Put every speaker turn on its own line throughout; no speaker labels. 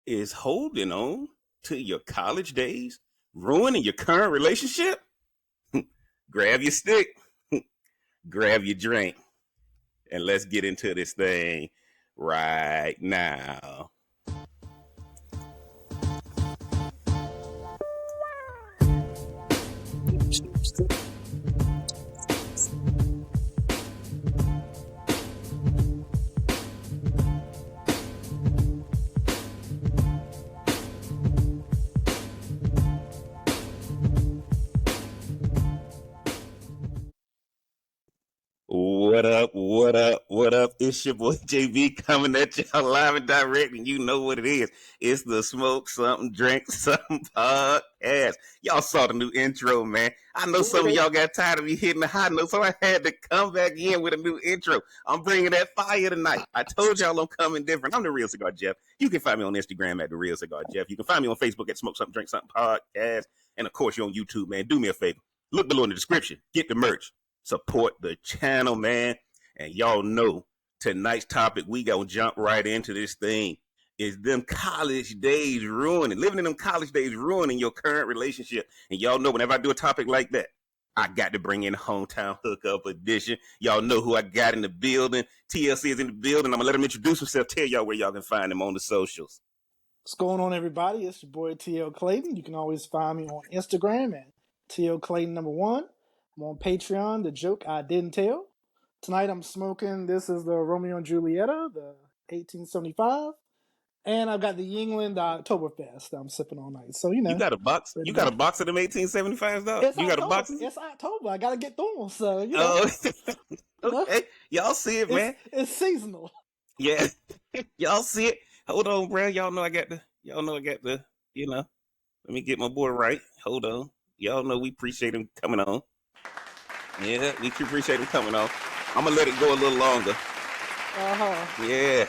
is holding on to your college days, ruining your current relationship? Grab your stick, grab your drink, and let's get into this thing right now. What up? What up? What up? It's your boy JB coming at y'all live and direct, and you know what it is. It's the Smoke Something, Drink Something podcast. Y'all saw the new intro, man. I know some of y'all got tired of me hitting the high note, so I had to come back in with a new intro. I'm bringing that fire tonight. I told y'all I'm coming different. I'm the Real Cigar Jeff. You can find me on Instagram at the Real Cigar Jeff. You can find me on Facebook at Smoke Something, Drink Something podcast, and of course you're on YouTube, man. Do me a favor. Look below in the description. Get the merch. Support the channel, man. And y'all know tonight's topic, we gonna jump right into this thing, is them college days ruining, living in them college days ruining your current relationship. And y'all know whenever I do a topic like that, I got to bring in Hometown Hookup Edition. Y'all know who I got in the building. TLC is in the building. I'm gonna let him introduce himself, tell y'all where y'all can find him on the socials.
What's going on, everybody? It's your boy TL Clayton. You can always find me on Instagram at TL Clayton #1. I'm on Patreon, The Joke I Didn't Tell. Tonight I'm smoking, this is the Romeo and Julieta, the 1875. And I've got the Yingling, the Oktoberfest I'm sipping all night. So,
You got a box? You got a box of them 1875s, dog?
It's
you
October.
Got a box?
It's October. I got to get through them. So, you know.
Okay. Y'all see it, man.
It's seasonal.
Yeah. Y'all see it. Hold on, bro. Y'all know I got the, you know, let me get my boy right. Hold on. Y'all know we appreciate him coming on. Yeah, we appreciate him coming on. I'm gonna let it go a little longer. Yeah.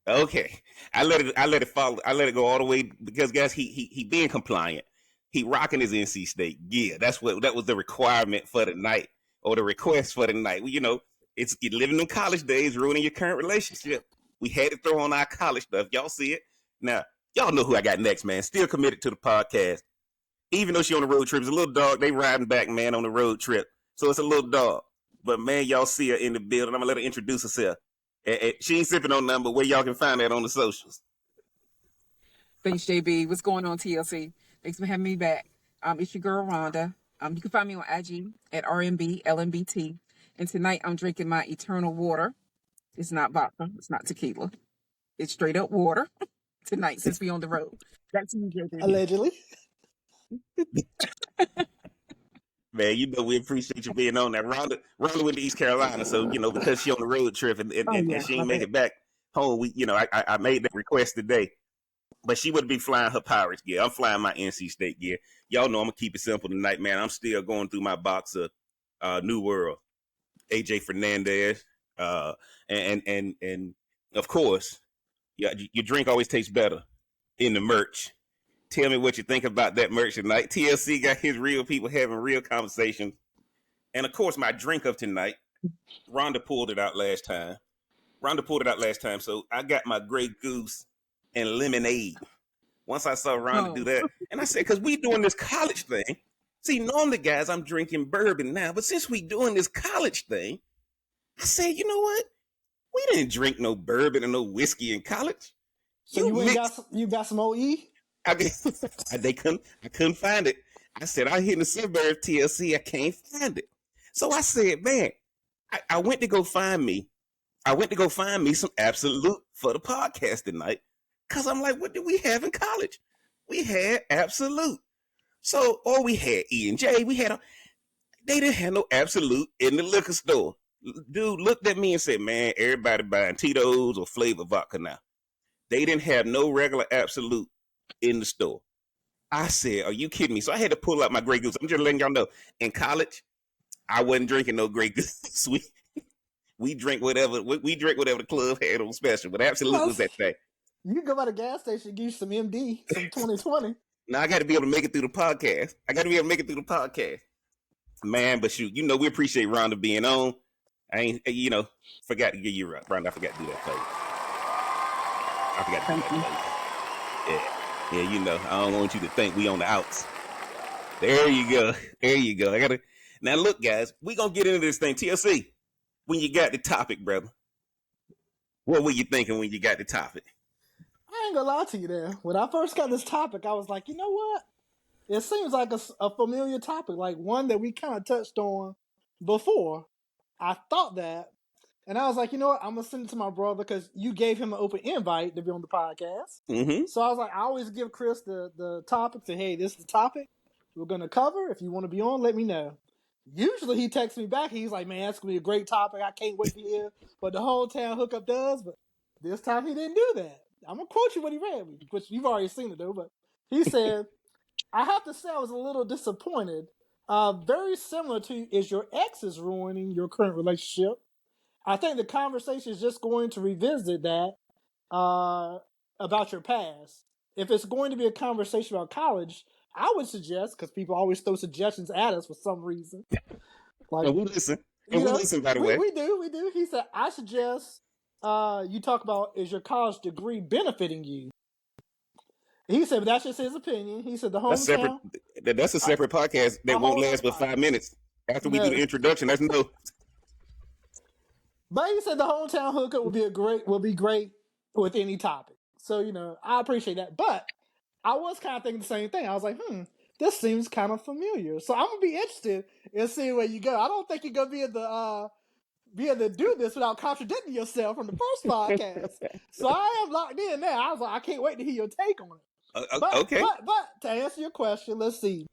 Okay. I let it follow. I let it go all the way because guys, he being compliant. He rocking his NC State gear. That was the requirement for the night, or the request for the night. You know, it's living in college days, ruining your current relationship. We had to throw on our college stuff. Y'all see it now. Y'all know who I got next, man. Still committed to the podcast. Even though she on the road trip, it's a little dog. They riding back, man, on the road trip. So it's a little dog. But, man, y'all see her in the building. I'm going to let her introduce herself. She ain't sipping on nothing, but where y'all can find that on the socials.
Thanks, JB. What's going on, TLC? Thanks for having me back. It's your girl, Rhonda. You can find me on IG at RMB And tonight I'm drinking my Eternal Water. It's not vodka. It's not tequila. It's straight up water tonight since we on the road. Back to you, JB.
Allegedly.
Man, you know we appreciate you being on that. Rhonda went to East Carolina, so you know because she on the road trip and she ain't make it back home. I made that request today, but she would be flying her Pirates gear. I'm flying my NC State gear. Y'all know I'm gonna keep it simple tonight, man. I'm still going through my box of New World, AJ Fernandez, and of course, yeah, your drink always tastes better in the merch. Tell me what you think about that merch tonight. TLC got his real people having real conversations. And of course, my drink of tonight, Rhonda pulled it out last time. So I got my Grey Goose and lemonade. Once I saw Rhonda do that, and I said, because we doing this college thing. See, normally, guys, I'm drinking bourbon now, but since we doing this college thing, I said, you know what? We didn't drink no bourbon or no whiskey in college.
So you got some OE?
I couldn't find it. I said, I hit in the suburbs, TLC, I can't find it. So I said, man, I went to go find me some Absolute for the podcast tonight. Cause I'm like, what did we have in college? We had Absolute. So, or we had E&J. They didn't have no Absolute in the liquor store. Dude looked at me and said, man, everybody buying Tito's or Flavor Vodka now. They didn't have no regular Absolute in the store. I said, are you kidding me? So I had to pull out my Grey Goose. I'm just letting y'all know, in college, I wasn't drinking no Grey Goose. we drink whatever the club had on special, but Absolute was that thing.
You can go by the gas station and give you some MD, some 2020.
Now I got to be able to make it through the podcast. Man, but shoot, you know, we appreciate Rhonda being on. I ain't, forgot to give you Rhonda. I forgot to do that for you. I forgot to
Thank you.
congratulate you. Yeah, you know, I don't want you to think we on the outs. There you go. There you go. I gotta now look, guys, we gonna get into this thing. TLC, when you got the topic, brother. What were you thinking when you got the topic?
I ain't gonna lie to you there. When I first got this topic, I was like, you know what? It seems like a familiar topic, like one that we kind of touched on before. I thought that, and I was like, you know what? I'm gonna send it to my brother because you gave him an open invite to be on the podcast.
Mm-hmm.
So I was like, I always give Chris the topic. Say, hey, this is the topic we're gonna cover. If you want to be on, let me know. Usually he texts me back. He's like, man, that's gonna be a great topic. I can't wait to hear what the whole town hookup does. But this time he didn't do that. I'm gonna quote you what he read me, which you've already seen it though. But he said, I have to say I was a little disappointed. Very similar to is your ex is ruining your current relationship. I think the conversation is just going to revisit that about your past. If it's going to be a conversation about college, I would suggest, because people always throw suggestions at us for some reason. Like,
And we listen. And we listen, by the way.
We do. He said, I suggest you talk about, is your college degree benefiting you? He said, but that's just his opinion. He said the hometown.
That's a separate podcast that won't last but 5 minutes. After we do the introduction, that's no.
But he said the hometown hookup will be great with any topic. So, you know, I appreciate that. But I was kind of thinking the same thing. I was like, this seems kind of familiar. So I'm gonna be interested in seeing where you go. I don't think you're gonna be able to do this without contradicting yourself from the first podcast. So I am locked in now. I was like, I can't wait to hear your take on it.
Okay.
But to answer your question, let's see.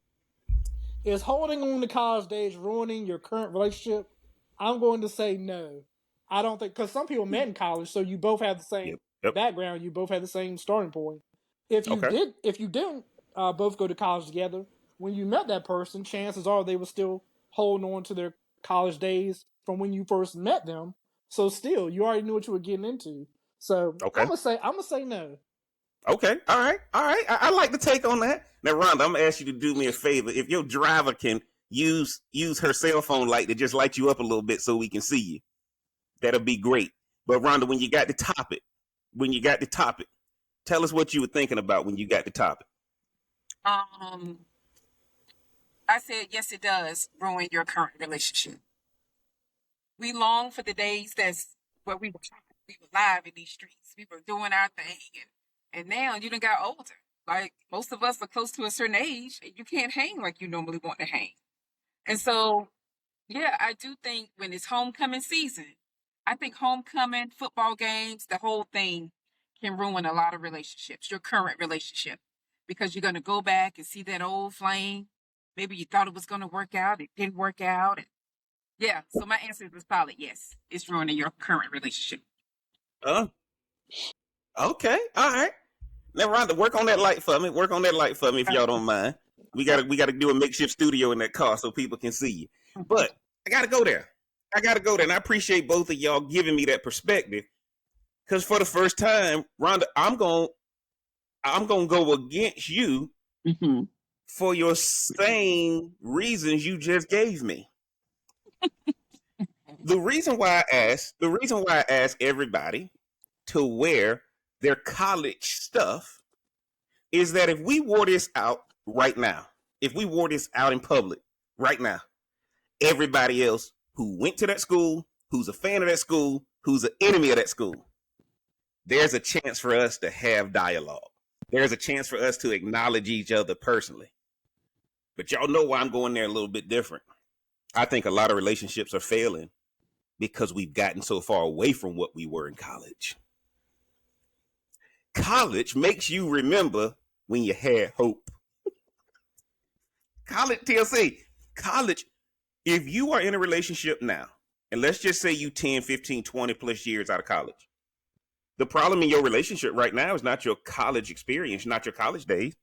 Is holding on to college days ruining your current relationship? I'm going to say no. I don't think, because some people met in college, so you both have the same background. You both have the same starting point. If you didn't both go to college together, when you met that person, chances are they were still holding on to their college days from when you first met them. So still, you already knew what you were getting into. So I'm gonna say no.
Okay, all right. I like the take on that. Now, Rhonda, I'm gonna ask you to do me a favor. If your driver can use her cell phone light to just light you up a little bit so we can see you, that'll be great. But Rhonda, when you got the topic, tell us what you were thinking about when you got the topic.
I said, yes, it does ruin your current relationship. We long for the days where we were live in these streets. We were doing our thing. And now you done got older. Like, most of us are close to a certain age, and you can't hang like you normally want to hang. And so, yeah, I do think when it's homecoming season, I think homecoming, football games, the whole thing can ruin a lot of relationships, your current relationship, because you're going to go back and see that old flame. Maybe you thought it was going to work out. It didn't work out. And yeah, so my answer is solid. Yes, it's ruining your current relationship.
Okay. All right. Now, Rhonda, work on that light for me if y'all don't mind. We gotta do a makeshift studio in that car so people can see you. But I gotta go there. And I appreciate both of y'all giving me that perspective. Because for the first time, Rhonda, I'm gonna go against you for your same reasons you just gave me. The reason why I ask everybody to wear their college stuff is that if we wore this out right now, if we wore this out in public right now, everybody else who went to that school, who's a fan of that school, who's an enemy of that school, there's a chance for us to have dialogue. There's a chance for us to acknowledge each other personally. But y'all know why I'm going there a little bit different. I think a lot of relationships are failing because we've gotten so far away from what we were in college. College makes you remember when you had hope. College, TLC, if you are in a relationship now, and let's just say you 10, 15, 20 plus years out of college, the problem in your relationship right now is not your college experience, not your college days.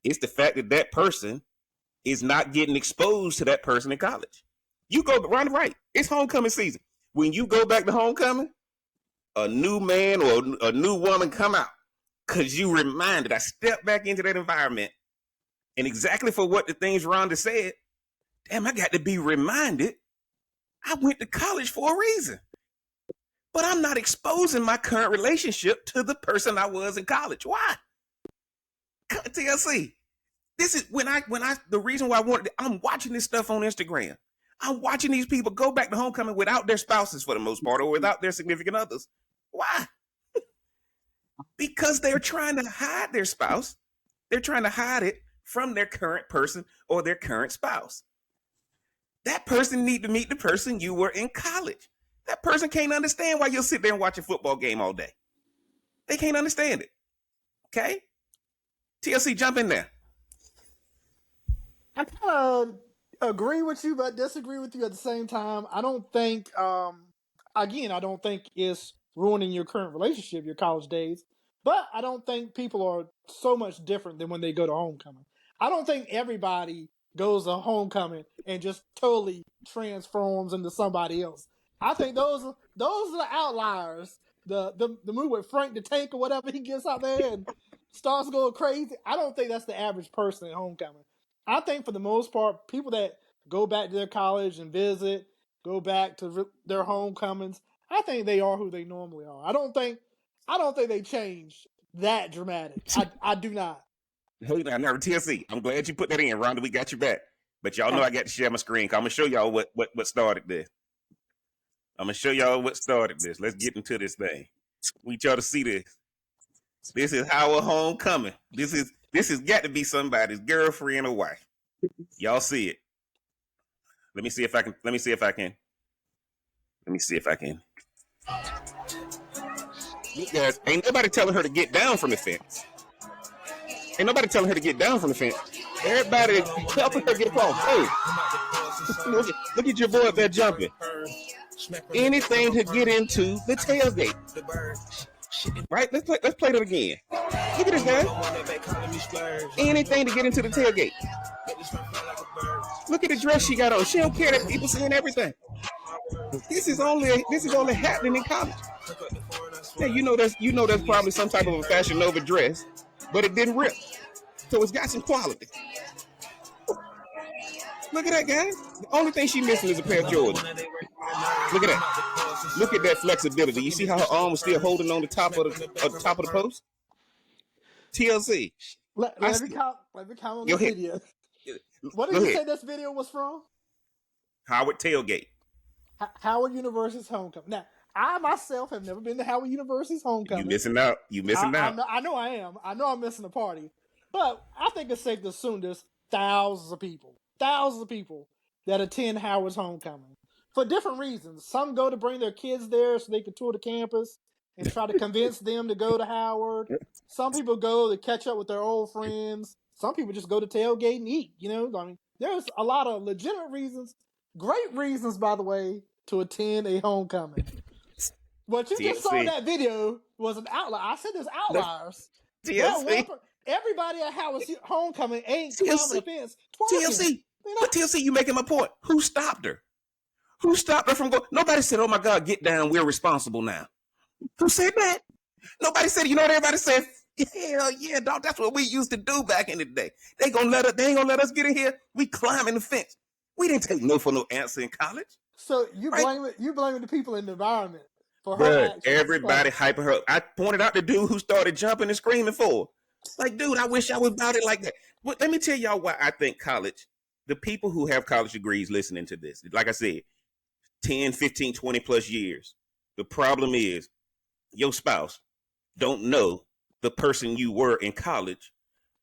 It's the fact that that person is not getting exposed to that person in college. You go around right. It's homecoming season. When you go back to homecoming, a new man or a new woman come out. Because you reminded, I stepped back into that environment, and exactly for what the things Rhonda said, damn, I got to be reminded I went to college for a reason. but I'm not exposing my current relationship to the person I was in college. Why? TLC. This is the reason why I'm watching this stuff on Instagram. I'm watching these people go back to homecoming without their spouses for the most part, or without their significant others. Why? Because they're trying to hide their spouse. They're trying to hide it from their current person or their current spouse. That person need to meet the person you were in college. That person can't understand why you'll sit there and watch a football game all day. They can't understand it. Okay? TLC, jump in there.
I kind of agree with you, but disagree with you at the same time. I don't think, I don't think it's ruining your current relationship, your college days. But I don't think people are so much different than when they go to homecoming. I don't think everybody goes to homecoming and just totally transforms into somebody else. I think those are the outliers. The move with Frank the Tank or whatever, he gets out there and starts going crazy. I don't think that's the average person at homecoming. I think for the most part, people that go back to their college and visit, go back to their homecomings, I think they are who they normally are. I don't think they change that dramatic. I do not.
Hold on, now TLC. I'm glad you put that in, Rhonda. We got you back. But y'all know I got to share my screen. I'm gonna show y'all what started this. I'm gonna show y'all what started this. Let's get into this thing. We y'all to see this. This is our homecoming. This has got to be somebody's girlfriend or wife. Y'all see it. Let me see if I can. You guys, ain't nobody telling her to get down from the fence. Everybody helping her get across. Hey, look at your boy up there jumping. Anything to get into the tailgate. Right? Let's play that again. Look at this guy. Anything to get into the tailgate. Look at the dress she got on. She don't care that people seeing everything. This is only happening in college. Yeah, you know that's probably some type of a Fashion Nova dress, but it didn't rip, so it's got some quality. Look at that, guys. The only thing she missing is a pair of Jordans. Look at that. Look at that flexibility. You see how her arm was still holding on the top of the post? TLC.
Let me comment on the video. What did you say this video was from?
Howard Tailgate.
Howard University's homecoming. Now, I myself have never been to Howard University's homecoming.
You missing out.
I know I am. I know I'm missing a party. But I think it's safe to assume there's thousands of people that attend Howard's homecoming for different reasons. Some go to bring their kids there so they can tour the campus and try to convince them to go to Howard. Some people go to catch up with their old friends. Some people just go to tailgate and eat. There's a lot of legitimate reasons, great reasons, by the way, to attend a homecoming. What you just saw in that video was an outlier. I said there's outliers. Everybody at Howard's homecoming ain't climbing the fence twerking.
But TLC, you making my point. Who stopped her? Who stopped her from going? Nobody said, "Oh my God, get down. We're responsible now." Who said that? Nobody said. You know what everybody said? Hell yeah, dog. That's what we used to do back in the day. They ain't gonna let us get in here. We climbing the fence. We didn't take no for no answer in college.
So you blaming the people in the environment for her actions.
Everybody hyping her up. I pointed out the dude who started jumping and screaming for her. Like, dude, I wish I was about it like that. But let me tell y'all why I think college, the people who have college degrees listening to this, like I said, 10, 15, 20 plus years. The problem is your spouse don't know the person you were in college,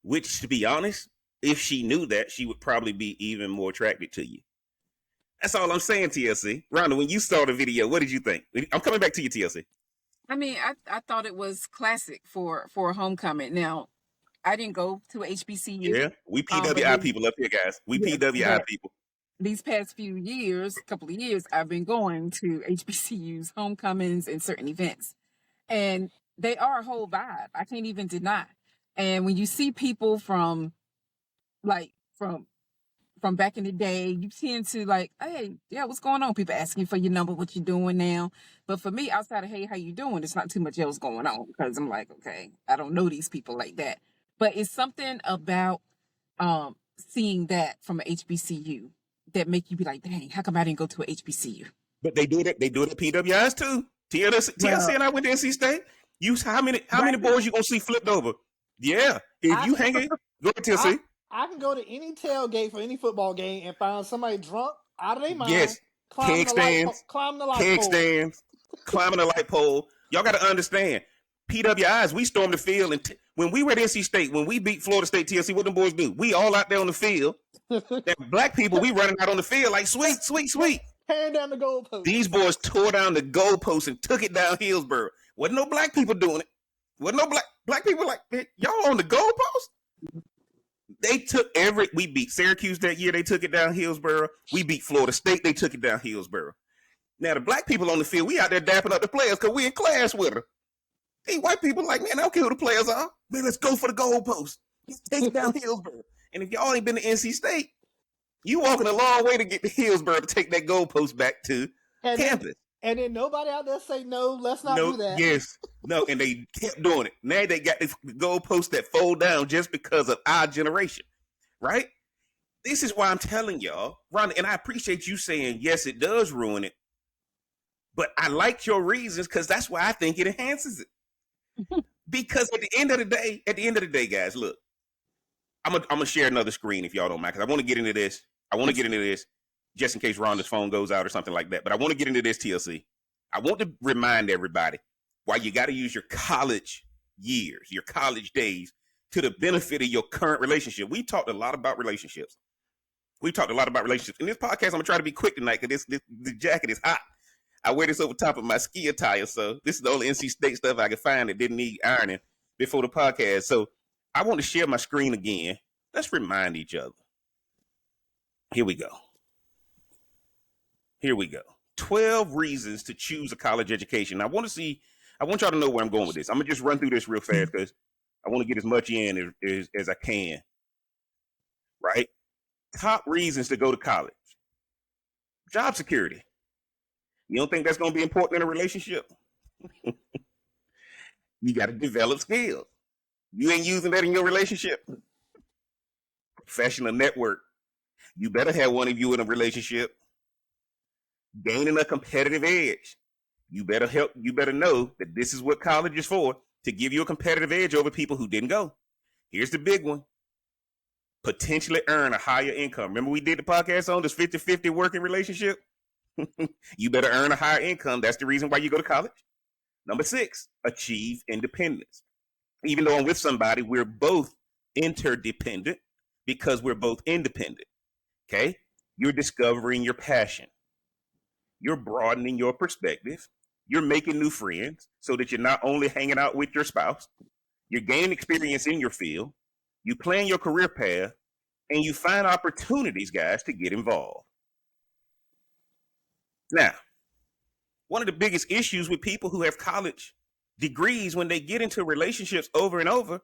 which, to be honest, if she knew that, she would probably be even more attracted to you. That's all I'm saying, TLC. Rhonda, when you saw the video, what did you think? I'm coming back to you, TLC.
I mean, I thought it was classic for a homecoming. Now, I didn't go to HBCU.
Yeah, we PWI people up here, guys. We PWI people.
These past couple of years, I've been going to HBCUs, homecomings, and certain events. And they are a whole vibe. I can't even deny. And when you see people from back in the day, you tend to like, hey, yeah, what's going on? People asking for your number, what you doing now. But for me, outside of, hey, how you doing? There's not too much else going on because I'm like, okay, I don't know these people like that. But it's something about seeing that from an HBCU that make you be like, dang, how come I didn't go to an HBCU?
But they do it at PWIs too. TLC
Well,
and I went to NC State. How many
Brandon,
boys you gonna see flipped over? Yeah, if
I
you
can
hang it, go to
I
TLC.
I can go to any tailgate for any football game and find somebody drunk out of their mind
Yes, keg stands,
climbing the light
keg
pole.
stands, climbing the light pole. Y'all got to understand. PWIs, we stormed the field, and when we were at NC State, when we beat Florida State TLC, what them boys do? We all out there on the field. And black people, we running out on the field like sweet, sweet, sweet.
Tearing down the goalpost.
These boys tore down the goalpost and took it down Hillsborough. Wasn't no black people doing it. Wasn't no black people like, y'all on the goalpost? They took we beat Syracuse that year, they took it down Hillsborough. We beat Florida State, they took it down Hillsborough. Now the black people on the field, we out there dapping up the players because we in class with them. These white people like, man, I don't care who the players are. Man, let's go for the goalpost. Let's take it down Hillsborough. And if y'all ain't been to NC State, you walking a long way to get to Hillsborough to take that goalpost back to campus.
And then nobody out there say, no, let's not do that.
Yes. No, and they kept doing it. Now they got the goalposts that fold down just because of our generation, right? This is why I'm telling y'all, Ron, and I appreciate you saying, yes, it does ruin it. But I like your reasons because that's why I think it enhances it. Because at the end of the day, guys, look, I'm gonna share another screen if y'all don't mind, because I want to get into this. Just in case Rhonda's phone goes out or something like that. But I want to get into this, TLC. I want to remind everybody why you got to use your college years, your college days, to the benefit of your current relationship. We talked a lot about relationships. In this podcast, I'm gonna try to be quick tonight because the jacket is hot. I wear this over top of my ski attire, so this is the only NC State stuff I could find that didn't need ironing before the podcast. So I want to share my screen again. Let's remind each other. Here we go. 12 reasons to choose a college education. I want y'all to know where I'm going with this. I'm going to just run through this real fast because I want to get as much in as I can. Right? Top reasons to go to college. Job security. You don't think that's going to be important in a relationship? You got to develop skills. You ain't using that in your relationship. Professional network. You better have one of you in a relationship. Gaining a competitive edge. You better know that this is what college is for, to give you a competitive edge over people who didn't go. Here's the big one. Potentially earn a higher income. Remember we did the podcast on this 50-50 working relationship? You better earn a higher income. That's the reason why you go to college. Number 6, achieve independence. Even though I'm with somebody, we're both interdependent because we're both independent. Okay? You're discovering your passion. You're broadening your perspective. You're making new friends so that you're not only hanging out with your spouse, you're gaining experience in your field, you plan your career path, and you find opportunities, guys, to get involved. Now, one of the biggest issues with people who have college degrees, when they get into relationships over and over,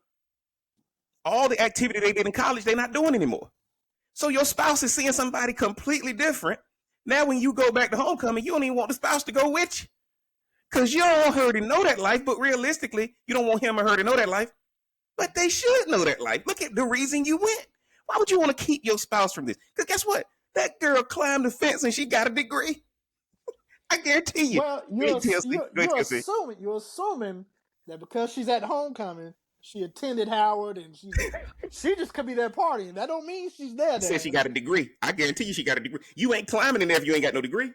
all the activity they did in college, they're not doing anymore. So your spouse is seeing somebody completely different. Now, when you go back to homecoming, you don't even want the spouse to go with you because you don't want her to know that life. But realistically, you don't want him or her to know that life. But they should know that life. Look at the reason you went. Why would you want to keep your spouse from this? Because guess what? That girl climbed the fence and she got a degree. I guarantee you.
Well, you're assuming that because she's at homecoming, she attended Howard and she just could be there partying. That don't mean she's there.
Said she got a degree. I guarantee you she got a degree. You ain't climbing in there if you ain't got no degree.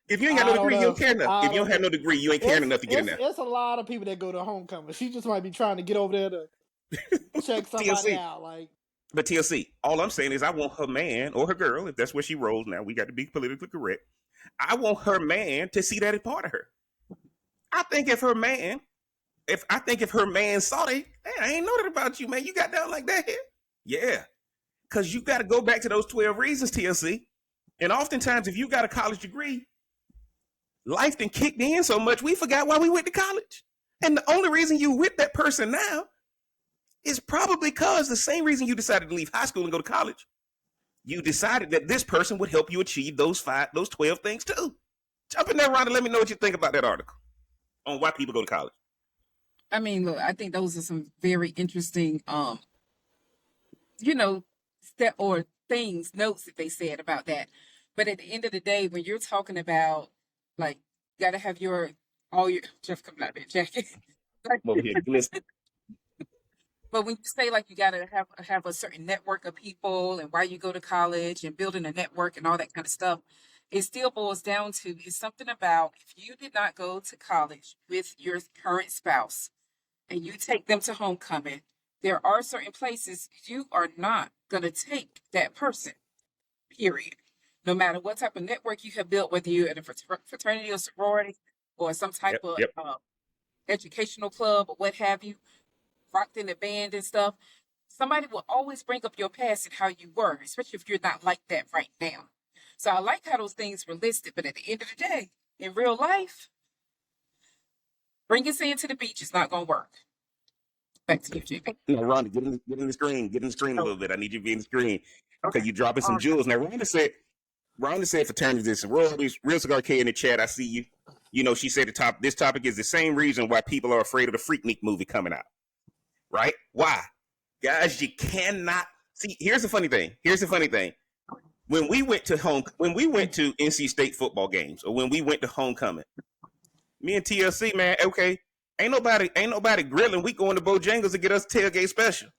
If you ain't got no degree, you don't care enough. If you don't have no degree, you ain't caring enough to get in there.
It's a lot of people that go to homecoming. She just might be trying to get over there to check somebody
TLC.
out.
But TLC, all I'm saying is I want her man or her girl, if that's where she rolls now, we got to be politically correct. I want her man to see that as part of her. I think if her man saw that, hey, I ain't know that about you, man. You got down like that here. Yeah. Because you got to go back to those 12 reasons, TLC. And oftentimes, if you got a college degree, life done kicked in so much, we forgot why we went to college. And the only reason you with that person now is probably because the same reason you decided to leave high school and go to college, you decided that this person would help you achieve those 12 things too. Jump in there, Rhonda. Let me know what you think about that article on why people go to college.
I mean, look, I think those are some very interesting, notes that they said about that. But at the end of the day, when you're talking about, like, got to have your all your Jeff coming out of that jacket. Like,
I'm over here glistening.
but when you say like you gotta have a certain network of people and why you go to college and building a network and all that kind of stuff, it still boils down to it's something about if you did not go to college with your current spouse and you take them to homecoming, there are certain places you are not gonna take that person. Period. No matter what type of network you have built, whether you're in a fraternity or sorority or some type
Yep,
of
yep.
educational club or what have you, rocked in a band and stuff, somebody will always bring up your past and how you were, especially if you're not like that right now. So I like how those things were listed, but at the end of the day, in real life, bringing sand to the beach is not going to work. Back to you, Jimmy.
No, Rhonda, get in the screen. Get in the screen a
Oh,
little bit. I need you to be in the screen
okay.
because you're dropping
All
some
right.
jewels. Now, Rhonda said fraternities and sororities. Real Cigar K in the chat. I see you. You know, she said this topic is the same reason why people are afraid of the Freaknik movie coming out. Right? Why? Guys, you cannot see. Here's the funny thing. When we went to NC State football games, or when we went to homecoming, me and TLC, man, okay, ain't nobody grilling. We going to Bojangles to get us tailgate special.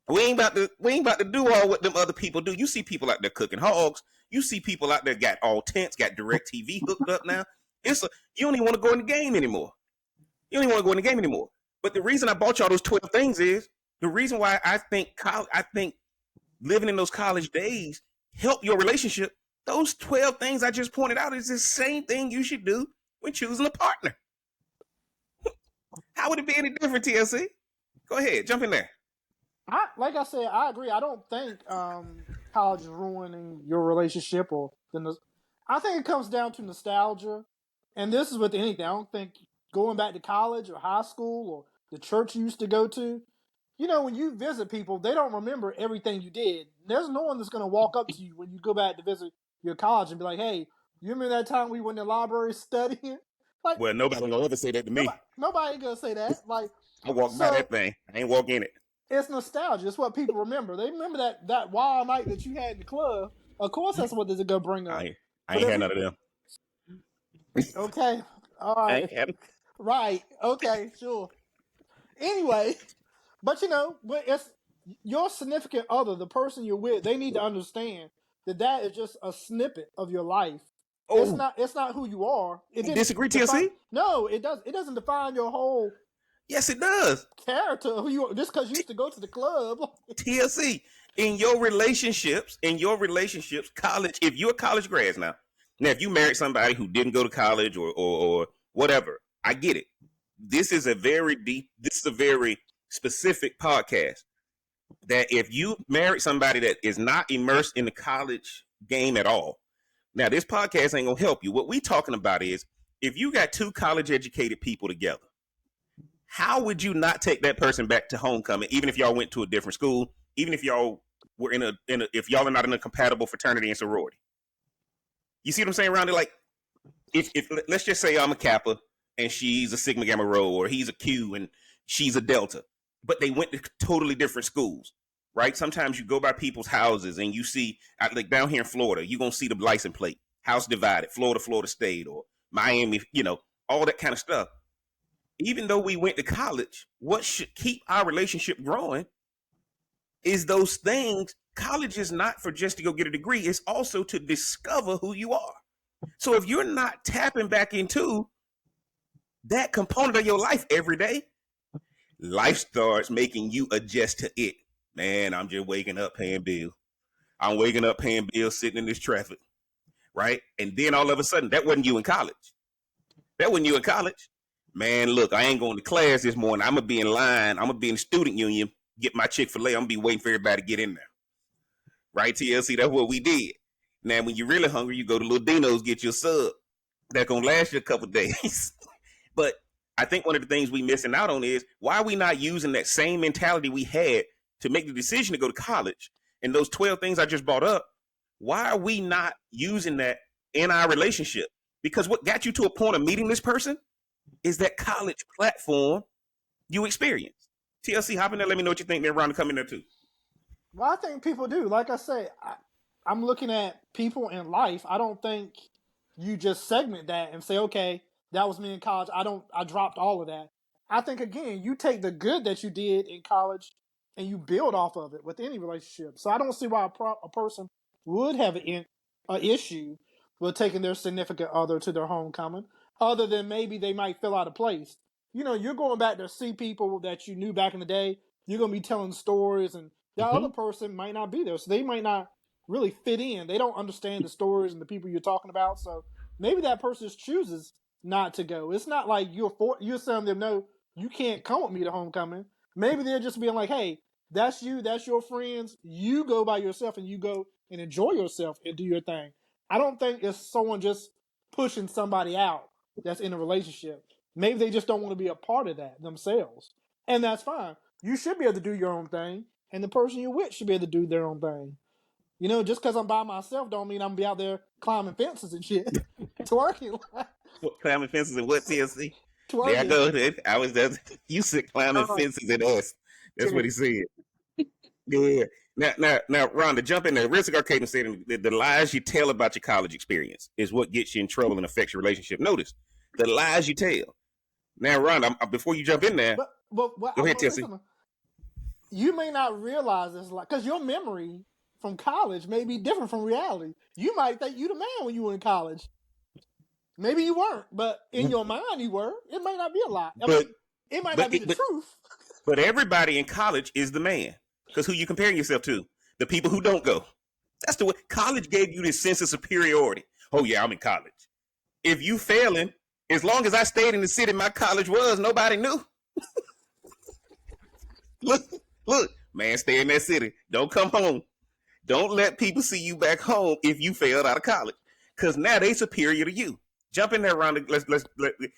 We ain't about to do all what them other people do. You see people out there cooking hogs. You see people out there got all tents, got direct TV hooked up now. You don't even want to go in the game anymore. But the reason I bought y'all those 12 things is the reason why I think living in those college days help your relationship. Those 12 things I just pointed out is the same thing you should do when choosing a partner. How would it be any different, TLC? Go ahead, jump in there.
Like I said, I agree. I don't think college is ruining your relationship I think it comes down to nostalgia, and this is with anything. I don't think going back to college or high school or the church you used to go to. You know, when you visit people, they don't remember everything you did. There's no one that's going to walk up to you when you go back to visit your college and be like, "Hey, you remember that time we went in the library studying?" Like,
Well, nobody gonna ever say that to me.
nobody gonna say that. Like,
I walk by that thing. I ain't walk in it.
It's nostalgia. It's what people remember. They remember that wild night that you had in the club. Of course, that's what they're gonna bring up.
I ain't had none of them.
Okay, all right, right, okay, sure. Anyway, but it's your significant other, the person you're with. They need to understand that is just a snippet of your life. Oh. It's not who you are.
It didn't disagree, TLC?
No, it does. It doesn't define your whole.
Yes, it does.
Character of who you are, just because you used to go to the club.
TLC, in your relationships, college. If you're a college grad now, if you married somebody who didn't go to college or whatever, I get it. This is a very specific podcast. That if you married somebody that is not immersed in the college game at all, now this podcast ain't gonna help you. What we talking about is if you got two college educated people together, how would you not take that person back to homecoming, even if y'all went to a different school, even if y'all were if y'all are not in a compatible fraternity and sorority? You see what I'm saying around it? Like, if let's just say I'm a Kappa and she's a Sigma Gamma Rho, or he's a Q and she's a Delta, but they went to totally different schools, right? Sometimes you go by people's houses and you see, like down here in Florida, you're going to see the license plate, house divided, Florida State, or Miami, all that kind of stuff. Even though we went to college, what should keep our relationship growing is those things. College is not for just to go get a degree. It's also to discover who you are. So if you're not tapping back into that component of your life every day, life starts making you adjust to it. Man, I'm just waking up paying bills. I'm waking up paying bills, sitting in this traffic, right? And then all of a sudden, that wasn't you in college. Man, look, I ain't going to class this morning. I'm going to be in line. I'm going to be in the student union, get my Chick-fil-A. I'm going to be waiting for everybody to get in there. Right, TLC? That's what we did. Now, when you're really hungry, you go to Little Dino's, get your sub. That's going to last you a couple days. But I think one of the things we missing out on is why are we not using that same mentality we had to make the decision to go to college? And those 12 things I just brought up, why are we not using that in our relationship? Because what got you to a point of meeting this person is that college platform you experience. TLC, hop in there. Let me know what you think. They're around to come in there too.
Well, I think people do. Like I say, I'm looking at people in life. I don't think you just segment that and say, okay, that was me in college. I dropped all of that. I think, again, you take the good that you did in college and you build off of it with any relationship. So I don't see why a person would have an issue with taking their significant other to their homecoming, other than maybe they might feel out of place. You're going back to see people that you knew back in the day. You're going to be telling stories, and that other person might not be there. So they might not really fit in. They don't understand the stories and the people you're talking about. So maybe that person just chooses not to go. It's not like you're telling them, no, you can't come with me to homecoming. Maybe they're just being like, hey, that's you, that's your friends. You go by yourself and you go and enjoy yourself and do your thing. I don't think it's someone just pushing somebody out that's in a relationship. Maybe they just don't want to be a part of that themselves. And that's fine. You should be able to do your own thing, and the person you're with should be able to do their own thing. Just because I'm by myself don't mean I'm going to be out there climbing fences and shit. Twerking.
Climbing fences and what, TLC?
Twerking.
There I go. I was there. You said climbing fences and us. That's what he said. Yeah. Now, Rhonda, jump in there. Real Cigar Caden said the lies you tell about your college experience is what gets you in trouble and affects your relationship. Notice the lies you tell. Now, Rhonda, before you jump in there,
go ahead,
TLC.
You may not realize this, because your memory from college may be different from reality. You might think you the man when you were in college. Maybe you weren't, but in your mind you were. It might not be a lie. It might not be the truth.
But everybody in college is the man. Because who you comparing yourself to? The people who don't go. That's the way. College gave you this sense of superiority. Oh, yeah, I'm in college. If you failing, as long as I stayed in the city my college was, nobody knew. Look, man, stay in that city. Don't come home. Don't let people see you back home if you failed out of college. Because now they superior to you. Jump in there, Rhonda. Let's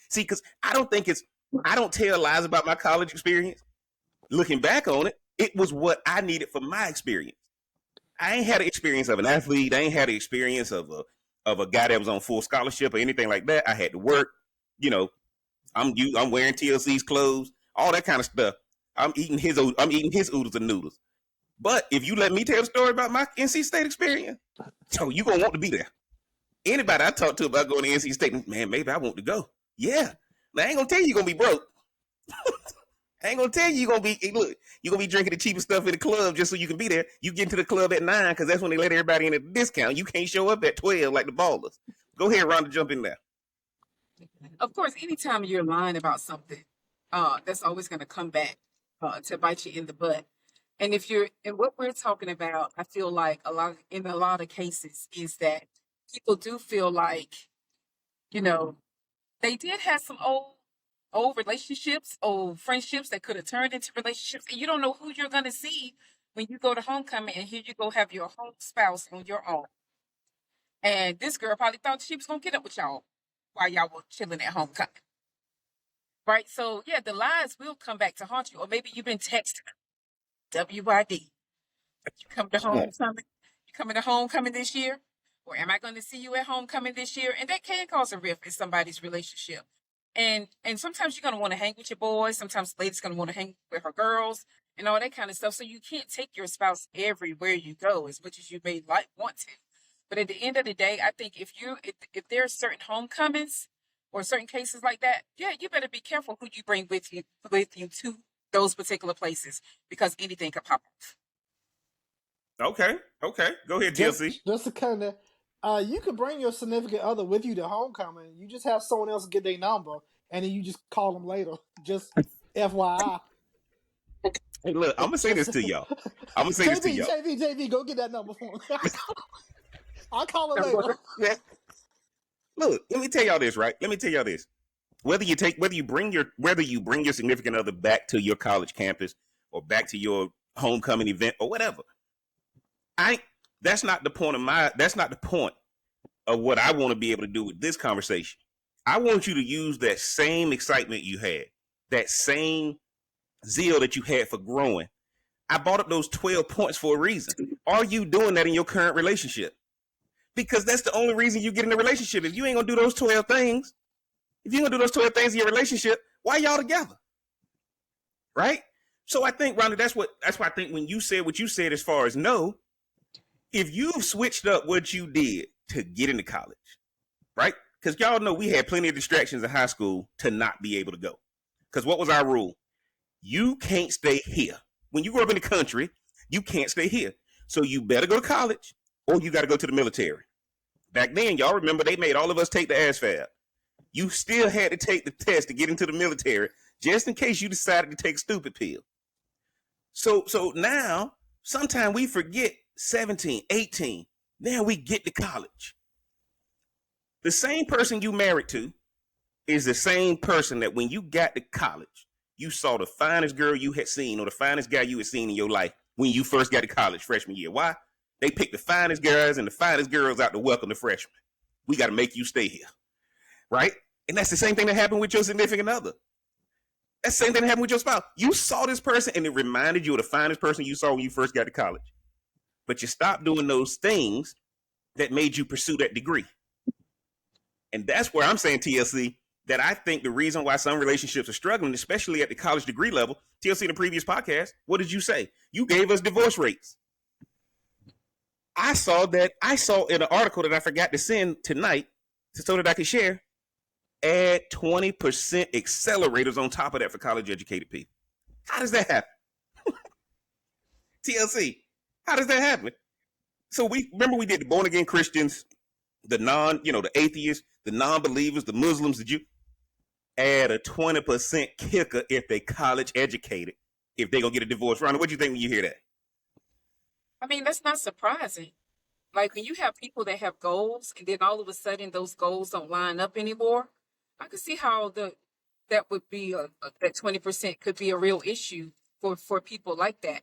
see, because I don't tell lies about my college experience. Looking back on it, it was what I needed for my experience. I ain't had an experience of an athlete. I ain't had an experience of a guy that was on full scholarship or anything like that. I had to work. I'm wearing TLC's clothes, all that kind of stuff. I'm eating his oodles and noodles. But if you let me tell the story about my NC State experience, so you gonna want to be there. Anybody I talk to about going to NC State, man, maybe I want to go. Yeah, now, I ain't gonna tell you you're gonna be broke. I ain't gonna tell you you're gonna be drinking the cheapest stuff in the club just so you can be there. You get into the club at 9 because that's when they let everybody in at a discount. You can't show up at 12 like the ballers. Go ahead, Rhonda, jump in there.
Of course, anytime you're lying about something, that's always going to come back to bite you in the butt. And what we're talking about, I feel like in a lot of cases is that people do feel like, they did have some old relationships, old friendships that could have turned into relationships, and you don't know who you're going to see when you go to homecoming, and here you go have your home spouse on your own. And this girl probably thought she was going to get up with y'all while y'all were chilling at homecoming. Right? So, yeah, the lies will come back to haunt you. Or maybe you've been texting WYD. You come to homecoming? You coming to homecoming this year? Or am I going to see you at homecoming this year? And that can cause a rift in somebody's relationship. And sometimes you're going to want to hang with your boys. Sometimes the lady's going to want to hang with her girls and all that kind of stuff. So you can't take your spouse everywhere you go as much as you may want to. But at the end of the day, I think if there are certain homecomings or certain cases like that, yeah, you better be careful who you bring with you to those particular places, because anything could pop off.
Okay. Go ahead, TLC.
Just to kind of, you could bring your significant other with you to homecoming. You just have someone else get their number, and then you just call them later. Just FYI.
Hey, look, I'm gonna say this to y'all.
JV, go get that number for me. I'll call it later.
Yeah. Look, let me tell y'all this, right? Whether you bring your significant other back to your college campus or back to your homecoming event or whatever, that's not the point of what I want to be able to do with this conversation. I want you to use that same excitement you had, that same zeal that you had for growing. I brought up those 12 points for a reason. Are you doing that in your current relationship? Because that's the only reason you get in a relationship. If you ain't gonna do those 12 things, in your relationship, why y'all together? Right? So I think, Rhonda, that's why I think when you said what you said as far as no, if you've switched up what you did to get into college, right? Because y'all know we had plenty of distractions in high school to not be able to go. Because what was our rule? You can't stay here. When you grow up in the country, you can't stay here. So you better go to college or you got to go to the military. Back then, y'all remember they made all of us take the ASVAB. You still had to take the test to get into the military just in case you decided to take a stupid pill. So now, sometimes we forget 17, 18. Now we get to college. The same person you married to is the same person that when you got to college, you saw the finest girl you had seen or the finest guy you had seen in your life when you first got to college freshman year. Why? They picked the finest guys and the finest girls out to welcome the freshmen. We got to make you stay here, right? And that's the same thing that happened with your significant other. That's the same thing that happened with your spouse. You saw this person and it reminded you of the finest person you saw when you first got to college. But you stopped doing those things that made you pursue that degree. And that's where I'm saying, TLC, that I think the reason why some relationships are struggling, especially at the college degree level, TLC in the previous podcast, what did you say? You gave us divorce rates. I saw in an article that I forgot to send tonight so that I could share, add 20% accelerators on top of that for college educated people. How does that happen? TLC, how does that happen? So we did the born again Christians, the atheists, the non-believers, the Muslims, the Jews. Add a 20% kicker if they college educated, if they're going to get a divorce. Rhonda, what do you think when you hear that?
I mean, that's not surprising. Like when you have people that have goals and then all of a sudden those goals don't line up anymore, I could see how that would be that 20% could be a real issue for people like that.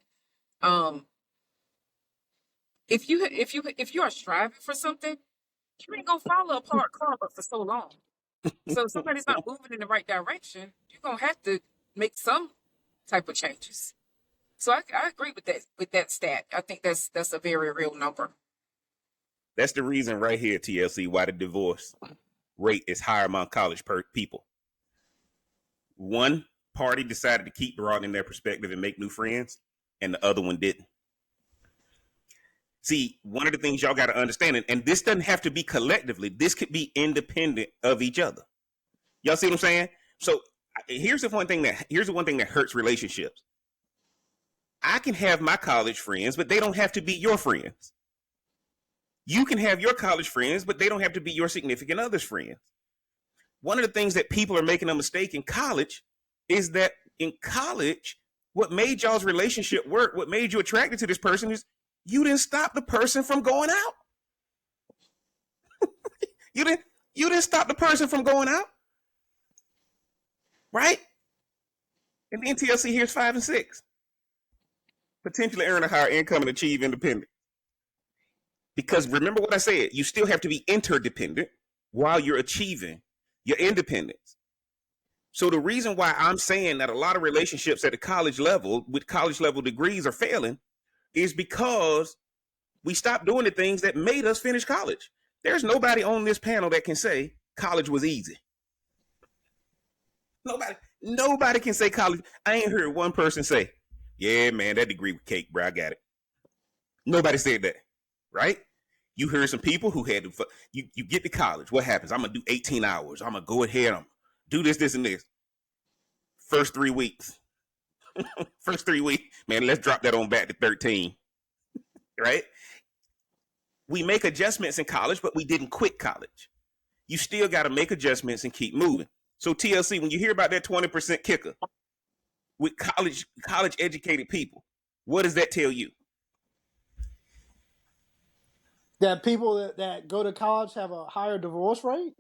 If you are striving for something, you ain't gonna follow a hard karma for so long. So if somebody's not moving in the right direction, you're gonna have to make some type of changes. So I agree with that stat. I think that's a very real number.
That's the reason right here, TLC, why the divorce rate is higher among college people. One party decided to keep broadening their perspective and make new friends, and the other one didn't. See, one of the things y'all got to understand, and this doesn't have to be collectively, this could be independent of each other. Y'all see what I'm saying? So here's the one thing that hurts relationships. I can have my college friends, but they don't have to be your friends. You can have your college friends, but they don't have to be your significant other's friends. One of the things that people are making a mistake in college is that in college, what made y'all's relationship work, what made you attracted to this person is you didn't stop the person from going out. You didn't stop the person from going out. Right? And then TLC, here's 5 and 6. Potentially earn a higher income and achieve independence. Because remember what I said, you still have to be interdependent while you're achieving your independence. So the reason why I'm saying that a lot of relationships at the college level with college level degrees are failing is because we stopped doing the things that made us finish college. There's nobody on this panel that can say college was easy. Nobody can say college. I ain't heard one person say, yeah, man, that degree was cake, bro. I got it. Nobody said that, right? You heard some people who had to, you get to college. What happens? I'm going to do 18 hours. I'm going to go ahead. I'm do this, and this. First 3 weeks. First 3 weeks. Man, let's drop that on back to 13. Right? We make adjustments in college, but we didn't quit college. You still got to make adjustments and keep moving. So TLC, when you hear about that 20% kicker with college educated people, what does that tell you?
That people that go to college have a higher divorce rate?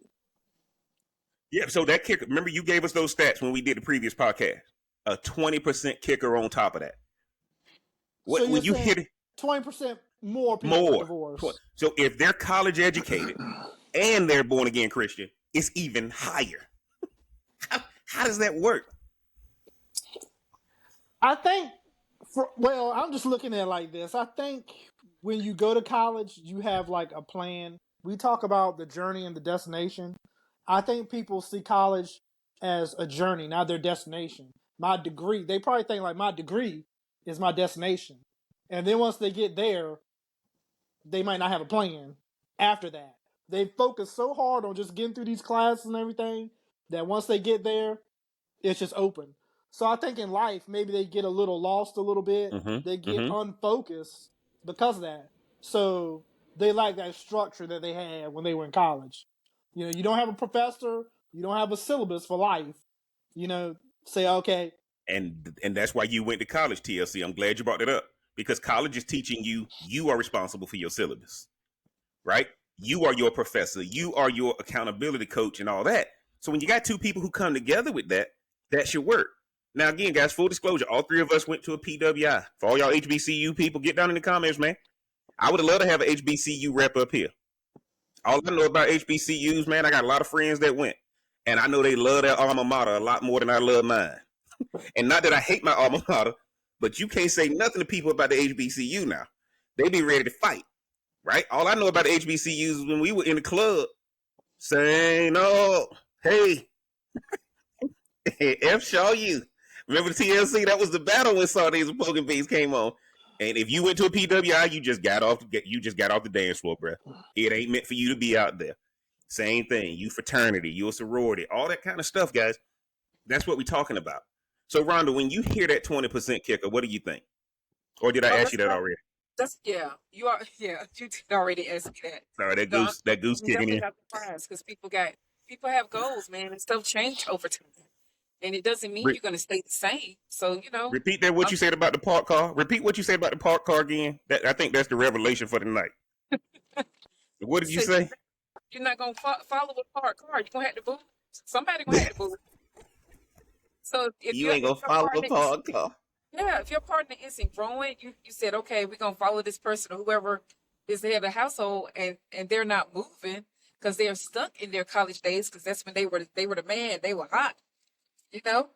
Yeah, so that kicker, remember you gave us those stats when we did the previous podcast. A 20% kicker on top of that.
So
when you hit
20% more people divorce.
So if they're college educated and they're born again Christian, it's even higher. How does that work?
I think, I'm just looking at it like this. I think when you go to college, you have like a plan. We talk about the journey and the destination. I think people see college as a journey, not their destination. My degree, they probably think like my degree is my destination. And then once they get there, they might not have a plan after that. they focus so hard on just getting through these classes and everything that once they get there, it's just open. So I think in life, maybe they get a little lost a little bit. They get unfocused because of that. So they like that structure that they had when they were in college. You know, you don't have a professor, you don't have a syllabus for life. You know, say, okay.
And that's why you went to college, TLC. I'm glad you brought that up, because college is teaching you are responsible for your syllabus, right? You are your professor. You are your accountability coach and all that. So when you got two people who come together with that, that should work. Now, again, guys, full disclosure, all three of us went to a PWI. For all y'all HBCU people, get down in the comments, man. I would have loved to have an HBCU rep up here. All I know about HBCUs, man, I got a lot of friends that went. And I know they love their alma mater a lot more than I love mine. And not that I hate my alma mater, but you can't say nothing to people about the HBCU now. They be ready to fight, right? All I know about the HBCUs is when we were in the club saying, oh, hey, F Shaw you. Remember the TLC? That was the battle when Sardines and Poking Beans came on. And if you went to a PWI, you just got off the dance floor, bro. It ain't meant for you to be out there. Same thing. You fraternity, you a sorority, all that kind of stuff, guys. That's what we're talking about. So, Rhonda, when you hear that 20% kicker, what do you think? Or did I ask you that already?
You did already ask me that.
Sorry, that goose kicking in.
Not surprised because people have goals, man, and stuff change over time. And it doesn't mean you're going to stay the same. So, you know.
Repeat that what you said about the park car. Repeat what you said about the park car again. I think that's the revelation for the night. What did you say?
You're not going to follow a park car. You're going to have to move. Somebody going to have to move. So if
you ain't going to follow a park car.
Yeah, if your partner isn't growing, you said, okay, we're going to follow this person or whoever is the head of the household, and they're not moving because they're stuck in their college days, because that's when they were the man. They were hot. You know,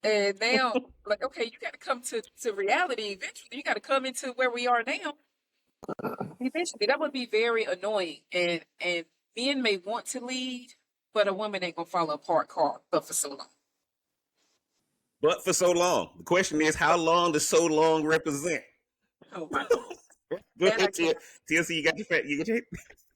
and now, like, okay, you got to come to reality eventually. You got to come into where we are now. Eventually, that would be very annoying. And men may want to lead, but a woman ain't gonna follow a parked car, but for so long.
But for so long. The question is, how long does so long represent?
Oh my
TLC, you got your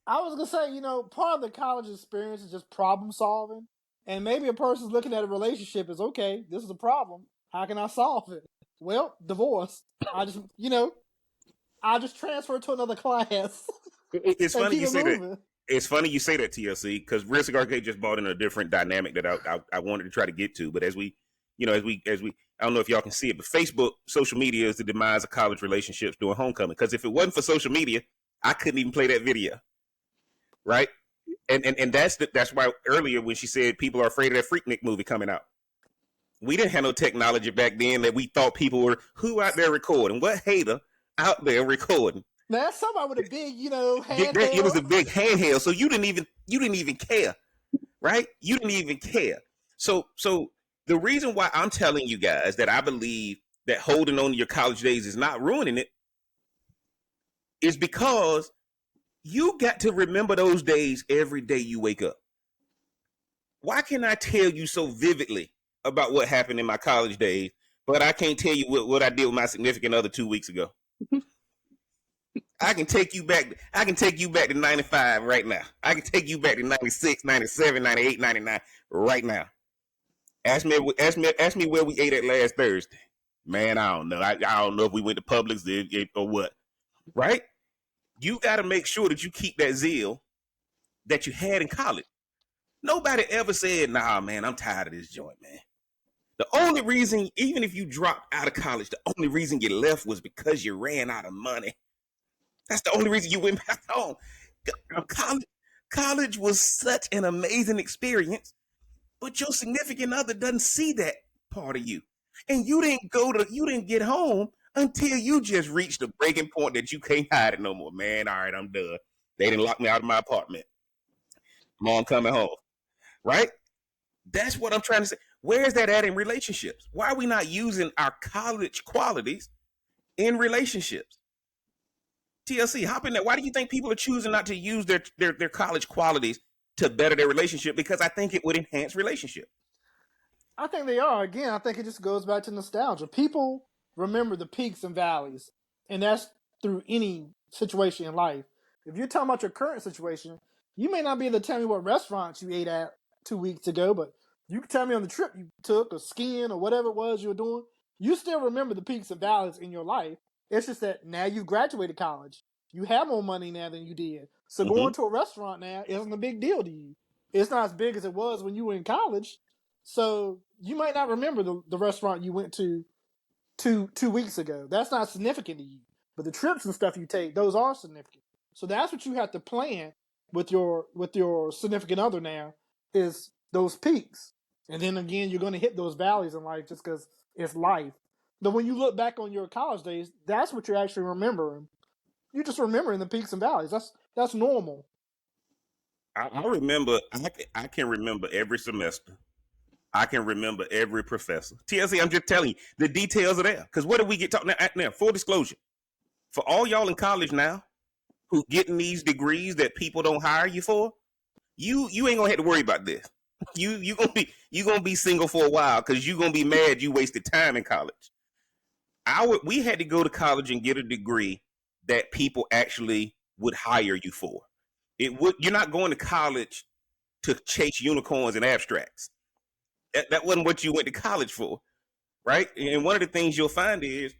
I was gonna say, you know, part of the college experience is just problem solving. And maybe a person's looking at a relationship as, okay, this is a problem. How can I solve it? Well, divorce. I just transfer to another class.
It's funny you say that. It's funny you say that, TLC, because Real Cigar Arcade just brought in a different dynamic that I wanted to try to get to. But as we, I don't know if y'all can see it, but Facebook, social media is the demise of college relationships during homecoming. Because if it wasn't for social media, I couldn't even play that video, right? And that's why earlier when she said people are afraid of that Freaknik movie coming out, we didn't have no technology back then that we thought people were who out there recording, what hater out there recording.
That's somebody with a big, handheld.
It was a big handheld, so you didn't even care, right? You didn't even care. So the reason why I'm telling you guys that I believe that holding on to your college days is not ruining it is because you got to remember those days every day you wake up. Why can I tell you so vividly about what happened in my college days, but I can't tell you what I did with my significant other 2 weeks ago? I can take you back. I can take you back to 95 right now. I can take you back to 96, 97, 98, 99 right now. Ask me where we ate at last Thursday. Man, I don't know. I don't know if we went to Publix or what. Right? You got to make sure that you keep that zeal that you had in college. Nobody ever said, nah, man, I'm tired of this joint, man. The only reason, even if you dropped out of college, the only reason you left was because you ran out of money. That's the only reason you went back home. College was such an amazing experience, but your significant other doesn't see that part of you. And you didn't get home until you just reached the breaking point that you can't hide it no more. Man, all right, I'm done. They didn't lock me out of my apartment. Mom coming home. Right? That's what I'm trying to say. Where is that at in relationships? Why are we not using our college qualities in relationships? TLC, hop in there. Why do you think people are choosing not to use their college qualities to better their relationship? Because I think it would enhance relationship.
I think they are. Again, I think it just goes back to nostalgia. People remember the peaks and valleys, and that's through any situation in life. If you're talking about your current situation, you may not be able to tell me what restaurants you ate at 2 weeks ago, but you can tell me on the trip you took or skiing or whatever it was you were doing. You still remember the peaks and valleys in your life. It's just that now you've graduated college. You have more money now than you did. So going to a restaurant now isn't a big deal to you. It's not as big as it was when you were in college. So you might not remember the restaurant you went to two weeks ago. That's not significant to you. But the trips and stuff you take, those are significant. So that's what you have to plan with your significant other now, is those peaks. And then again, you're going to hit those valleys in life just because it's life. But when you look back on your college days, that's what you're actually remembering. You're just remembering the peaks and valleys. That's normal.
I remember. I can remember every semester. I can remember every professor. TLC, I'm just telling you, the details are there. Because what do we get talking now? Full disclosure, for all y'all in college now who getting these degrees that people don't hire you for, you ain't gonna have to worry about this. You gonna be single for a while because you gonna be mad you wasted time in college. We had to go to college and get a degree that people actually would hire you for. You're not going to college to chase unicorns and abstracts. That wasn't what you went to college for, right? And one of the things you'll find is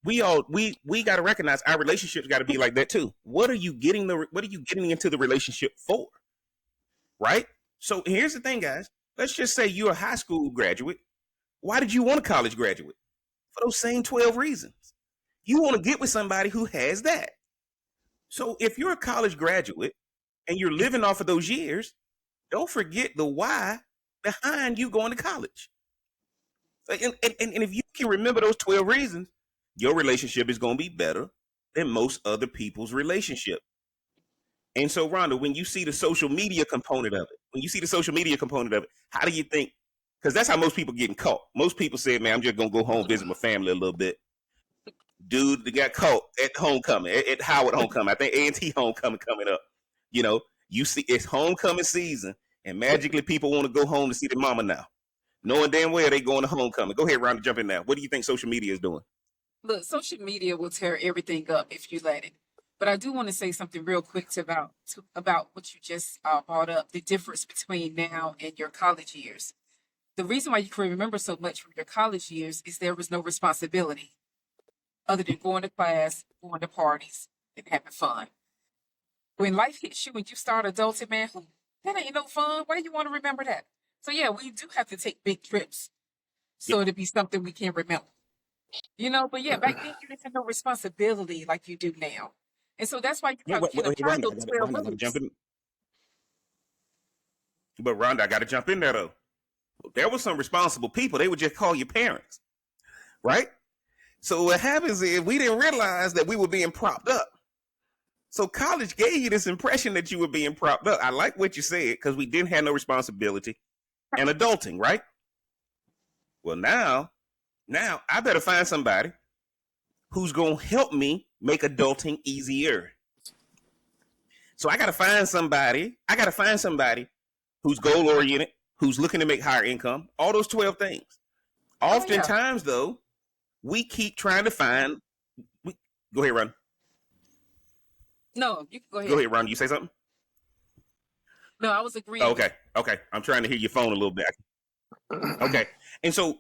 we got to recognize our relationships got to be like that too. What are you getting into the relationship for, right? So here's the thing, guys. Let's just say you're a high school graduate. Why did you want a college graduate? For those same 12 reasons. You want to get with somebody who has that. So if you're a college graduate and you're living off of those years, don't forget the why behind you going to college. And if you can remember those 12 reasons, your relationship is going to be better than most other people's relationship. And so, Rhonda, when you see the social media component of it, how do you think? Because that's how most people getting caught. Most people say, man, I'm just going to go home, visit my family a little bit. Dude, they got caught at homecoming, at Howard homecoming. I think A&T homecoming coming up. You know, you see it's homecoming season, and magically people want to go home to see their mama now. Knowing damn well they going to homecoming. Go ahead, Rhonda, jump in now. What do you think social media is doing?
Look, social media will tear everything up if you let it. But I do want to say something real quick about what you just brought up, the difference between now and your college years. The reason why you can remember so much from your college years is there was no responsibility other than going to class, going to parties, and having fun. When life hits you and you start adulting, man, that ain't no fun. Why do you want to remember that? So yeah, we do have to take big trips so it'll be something we can remember. But yeah, back then you didn't have no responsibility like you do now. And so that's why you probably can apply
Rhonda,
those 12
I gotta
rules.
jump in. But Rhonda, I got to jump in there though. There were some responsible people. They would just call you parents, right? So what happens is we didn't realize that we were being propped up. So college gave you this impression that you were being propped up. I like what you said because we didn't have no responsibility and adulting, right? Well, now I better find somebody who's going to help me make adulting easier. So I got to find somebody who's goal-oriented, who's looking to make higher income, all those 12 things. Oftentimes, though, we keep trying to find... Go ahead, Ron.
No, you can go ahead.
Go ahead, Ron. You say something?
No, I was agreeing.
Okay. I'm trying to hear your phone a little bit. Okay. And so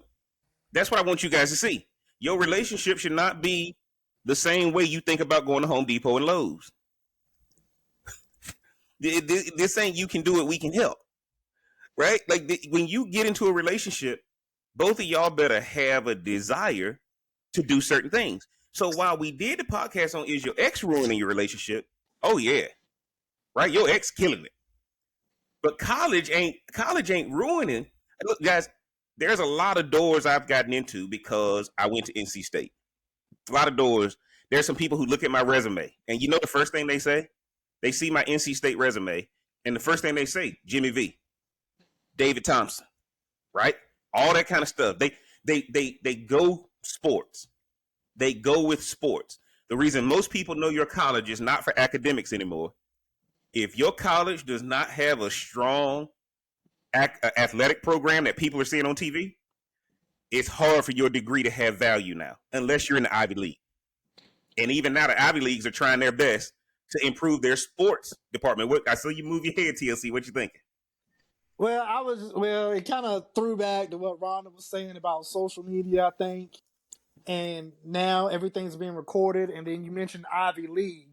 that's what I want you guys to see. Your relationship should not be the same way you think about going to Home Depot and Lowe's. This ain't you can do it, we can help. Right? Like when you get into a relationship, both of y'all better have a desire to do certain things. So while we did the podcast on Is Your Ex Ruining Your Relationship? Oh yeah. Right? Your ex killing it. But college ain't ruining. Look, guys, there's a lot of doors I've gotten into because I went to NC State. A lot of doors. There's some people who look at my resume, and you know the first thing they say? They see my NC State resume, and the first thing they say, Jimmy V, David Thompson, right? All that kind of stuff. They go sports. They go with sports. The reason most people know your college is not for academics anymore. If your college does not have a strong athletic program that people are seeing on TV, it's hard for your degree to have value now, unless you're in the Ivy League. And even now, the Ivy Leagues are trying their best to improve their sports department. What I saw you move your head, TLC. What you thinking?
Well, it kind of threw back to what Rhonda was saying about social media, I think. And now everything's being recorded. And then you mentioned Ivy League.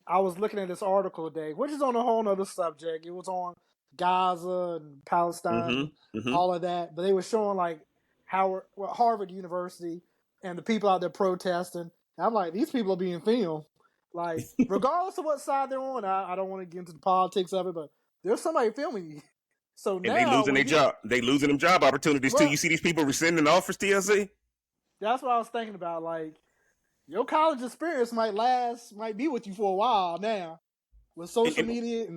I was looking at this article today, which is on a whole nother subject. It was on Gaza and Palestine, all of that. But they were showing like Harvard University and the people out there protesting. And I'm like, these people are being filmed. Like, regardless of what side they're on, I don't want to get into the politics of it, but there's somebody filming you. So now
they losing their job. They losing them job opportunities too. You see these people rescinding offers, TLC?
That's what I was thinking about. Like, your college experience might be with you for a while now with social media.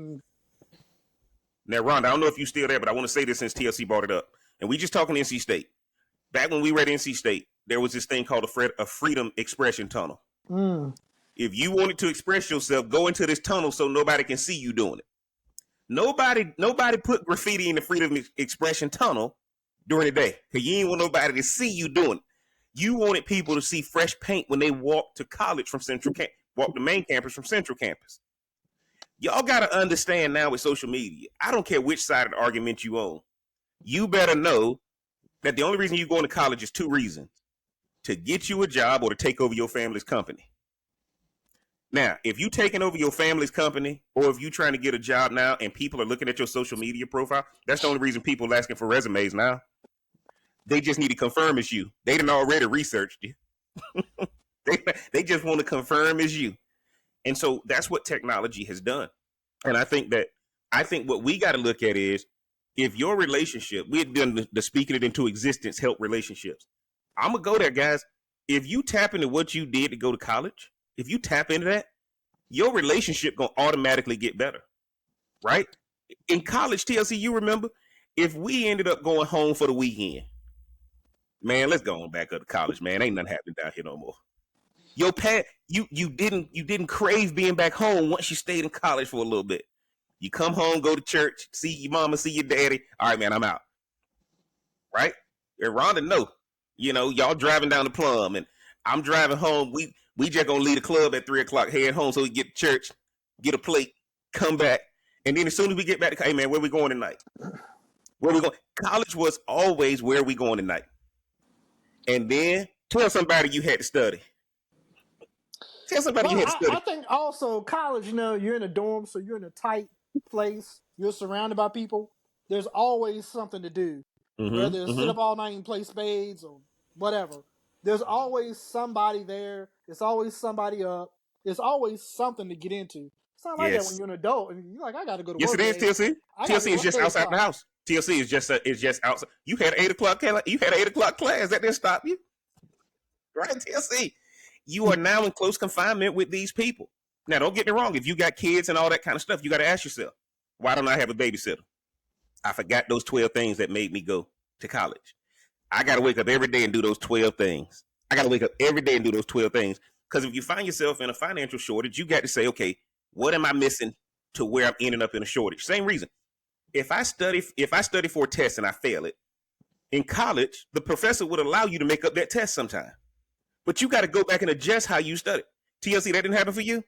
Now, Rhonda, I don't know if you're still there, but I want to say this since TLC brought it up. And we just talking NC State. Back when we were at NC State, there was this thing called a freedom expression tunnel. If you wanted to express yourself, go into this tunnel so nobody can see you doing it. Nobody put graffiti in the freedom expression tunnel during the day because you didn't want nobody to see you doing it. You wanted people to see fresh paint when they walk to college from walk the main campus from Central Campus. Y'all got to understand now with social media, I don't care which side of the argument you own. You better know that the only reason you're going to college is two reasons: to get you a job or to take over your family's company. Now, if you taking over your family's company or if you trying to get a job now and people are looking at your social media profile, that's the only reason people are asking for resumes now. They just need to confirm it's you. They done already researched you. they just want to confirm it's you. And so that's what technology has done. And I think what we got to look at is if your relationship, we had done the speaking it into existence, help relationships. I'm going to go there, guys. If you tap into what you did to go to college, if you tap into that, your relationship going to automatically get better, right? In college, TLC, you remember, if we ended up going home for the weekend, man, let's go on back up to college, man. Ain't nothing happening down here no more. Your pet, you didn't crave being back home once you stayed in college for a little bit. You come home, go to church, see your mama, see your daddy. All right, man, I'm out. Right? And Rhonda, no. You know, y'all driving down the Plum, and I'm driving home. We just gonna leave the club at 3:00, head home so we get to church, get a plate, come back, and then as soon as we get back to, hey man, where we going tonight? Where we going? College was always where we going tonight. And then tell somebody you had to study. Tell somebody you had to study.
I think also college, you know, you're in a dorm, so you're in a tight place. You're surrounded by people. There's always something to do. Whether it's sit up all night and play spades or whatever. There's always somebody there. It's always somebody up. There's always something to get into. It's not like that when you're an adult and you're like, I got to go to work.
Yes, it is, TLC. TLC is just outside the house. TLC is just outside. You had 8:00. You had 8:00 class. That didn't stop you, right? TLC. You are now in close confinement with these people. Now, don't get me wrong. If you got kids and all that kind of stuff, you got to ask yourself, why don't I have a babysitter? I forgot those 12 things that made me go to college. I got to wake up every day and do those 12 things. I got to wake up every day and do those 12 things. Because if you find yourself in a financial shortage, you got to say, okay, what am I missing to where I'm ending up in a shortage? Same reason. If I study for a test and I fail it, in college, the professor would allow you to make up that test sometime. But you got to go back and adjust how you study. TLC, that didn't happen for you?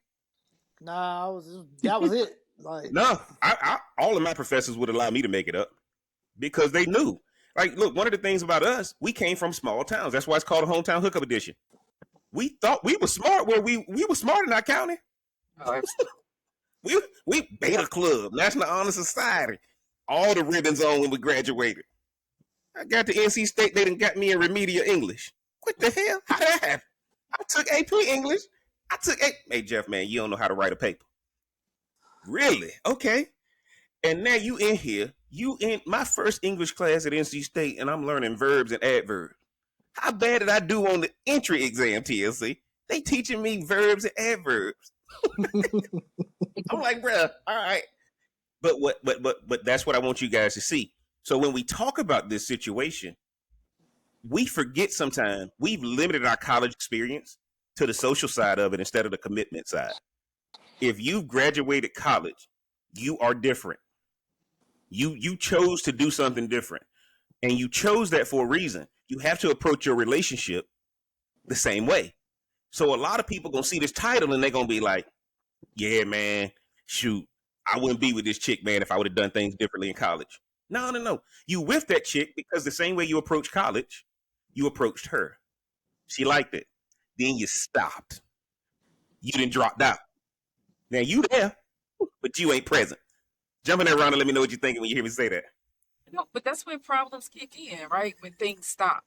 Nah, that was it. Like,
no, I all of my professors would allow me to make it up because they knew. Like, look, one of the things about us, we came from small towns. That's why it's called a hometown hookup edition. We thought we were smart where we were smart in our county. we Beta Club, National Honor Society, all the ribbons on when we graduated. I got to NC State, they done got me in remedial English. What the hell? How did that happen? I took AP English. Hey, Jeff, man, you don't know how to write a paper. Really? Okay. And now you in here. You in my first English class at NC State, and I'm learning verbs and adverbs. How bad did I do on the entry exam, TLC? They teaching me verbs and adverbs. I'm like, bruh, all right. But that's what I want you guys to see. So when we talk about this situation, we forget sometimes we've limited our college experience to the social side of it instead of the commitment side. If you've graduated college, you are different. You chose to do something different, and you chose that for a reason. You have to approach your relationship the same way. So a lot of people gonna see this title and they're gonna be like, Yeah, man. Shoot, I wouldn't be with this chick, man, if I would have done things differently in college. No, no, no. You with that chick because the same way you approach college, you approached her. She liked it. Then you stopped. You didn't drop out. Now you there, but you ain't present. Jump in there, Ron, and let me know what you're thinking when you hear me say that.
No, but that's when problems kick in, right? When things stop,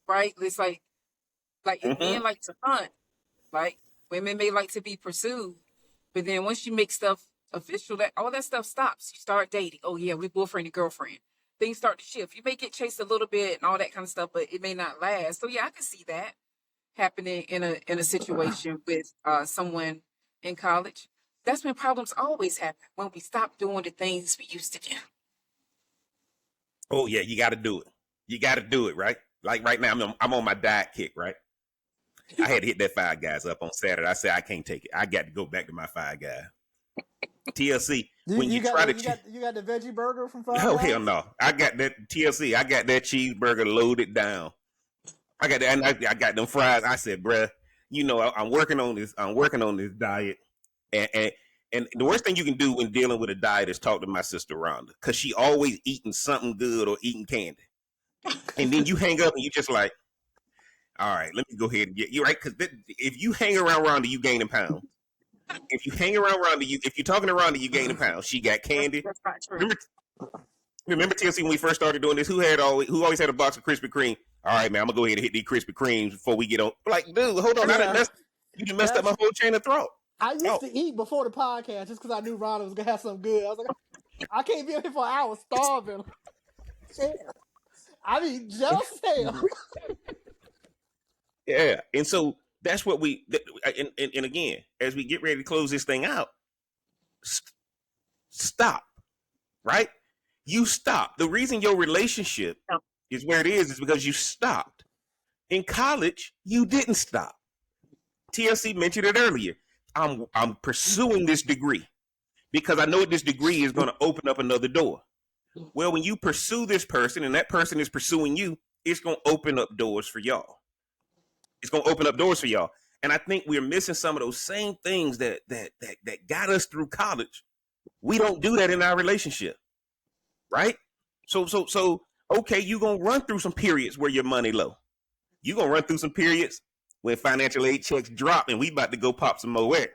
right? It's like if
Mm-hmm.
men like to hunt, like women may like to be pursued, but then once you make stuff official, that all that stuff stops. You start dating. Oh yeah, we're boyfriend and girlfriend. Things start to shift. You may get chased a little bit and all that kind of stuff, but it may not last. So yeah, I can see that happening in a situation with someone in college. That's when problems always happen, when we stop doing the things we used to do.
Oh yeah, you got to do it. You got to do it, right? Like right now, I'm on my diet kick, right? I had to hit that Five Guys up on Saturday. I said I can't take it. I got to go back to my Five Guys. TLC. When you try to,
you got the veggie burger from Five
oh
Guys?
hell no! I got that TLC. I got that cheeseburger loaded down. I got that. And I got them fries. I said, bruh, you know, I'm working on this. I'm working on this diet, and the worst thing you can do when dealing with a diet is talk to my sister Rhonda, because she always eating something good or eating candy, and then you hang up and you just like, all right, let me go ahead and get you right, because if you hang around Rhonda, you gaining pounds. If you hang around Rhonda, if you're talking to Rhonda, you gaining pounds. She got candy.
That's not true.
Remember TLC when we first started doing this? Who always had a box of Krispy Kreme? All right, man, I'm gonna go ahead and hit these Krispy Kremes before we get on. Like, dude, hold on,
Yeah.
you done messed up my whole chain of thought.
I used to eat before the podcast just because I knew Ronald was gonna have something good. I was like, I can't be up here for an hour starving. I mean, jealous as hell.
Yeah, and so that's what and again, as we get ready to close this thing out, stop, right? You stop. The reason your relationship is where it is because you stopped. In college, you didn't stop. TLC mentioned it earlier. I'm pursuing this degree because I know this degree is going to open up another door. Well, when you pursue this person and that person is pursuing you, it's going to open up doors for y'all. It's going to open up doors for y'all. And I think we're missing some of those same things that got us through college. We don't do that in our relationship, right? So okay, you're going to run through some periods where your money low. You're going to run through some periods when financial aid checks drop and we about to go pop some more air,